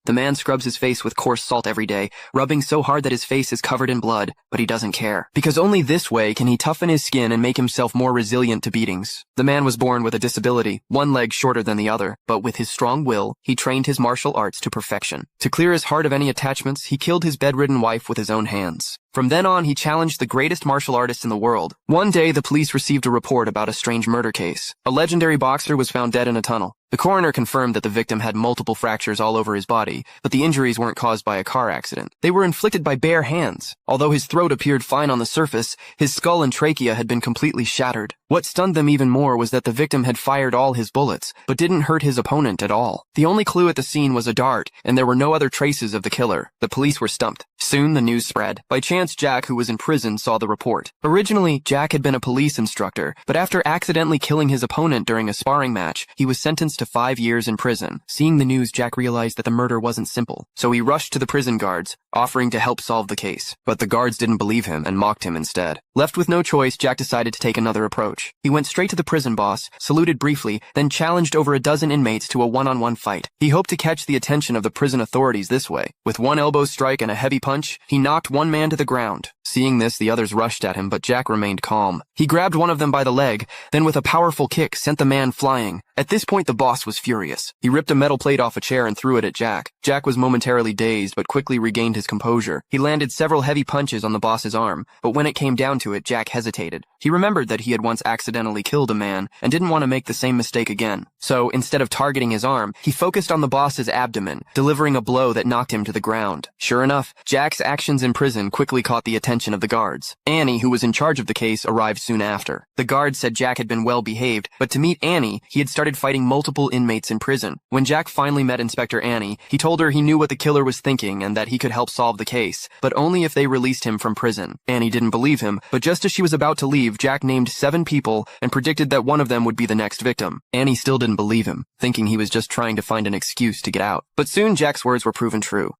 The man scrubs his face with coarse salt every day, rubbing so hard that his face is covered in blood, but he doesn't care. Because only this way can he toughen his skin and make himself more resilient to beatings. The man was born with a disability, one leg shorter than the other, but with his strong will, he trained his martial arts to perfection. To clear his heart of any attachments, he killed his bedridden wife with his own hands. From then on, he challenged the greatest martial artists in the world. One day, the police received a report about a strange murder case. A legendary boxer was found dead in a tunnel. The coroner confirmed that the victim had multiple fractures all over his body, but the injuries weren't caused by a car accident. They were inflicted by bare hands. Although his throat appeared fine on the surface, his skull and trachea had been completely shattered. What stunned them even more was that the victim had fired all his bullets, but didn't hurt his opponent at all. The only clue at the scene was a dart, and there were no other traces of the killer. The police were stumped. Soon, the news spread. By chance, Jack, who was in prison, saw the report. Originally, Jack had been a police instructor, but after accidentally killing his opponent during a sparring match, he was sentenced to 5 years in prison. Seeing the news, Jack realized that the murder wasn't simple, so he rushed to the prison guards, offering to help solve the case. But the guards didn't believe him and mocked him instead. Left with no choice, Jack decided to take another approach. He went straight to the prison boss, saluted briefly, then challenged over a dozen inmates to a one-on-one fight. He hoped to catch the attention of the prison authorities this way. With one elbow strike and a heavy punch, he knocked one man to the ground. Seeing this, the others rushed at him, but Jack remained calm. He grabbed one of them by the leg, then with a powerful kick sent the man flying. At this point, the boss was furious. He ripped a metal plate off a chair and threw it at Jack. Jack was momentarily dazed, but quickly regained his composure. He landed several heavy punches on the boss's arm, but when it came down to it, Jack hesitated. He remembered that he had once accidentally killed a man and didn't want to make the same mistake again. So, instead of targeting his arm, he focused on the boss's abdomen, delivering a blow that knocked him to the ground. Sure enough, Jack's actions in prison quickly caught the attention of the guards. Annie, who was in charge of the case, arrived soon after. The guards said Jack had been well behaved, but to meet Annie, he had started fighting multiple inmates in prison. When Jack finally met Inspector Annie, he told her he knew what the killer was thinking and that he could help solve the case, but only if they released him from prison. Annie didn't believe him, but just as she was about to leave, Jack named 7 people and predicted that one of them would be the next victim. Annie still didn't believe him, thinking he was just trying to find an excuse to get out. But soon Jack's words were proven true.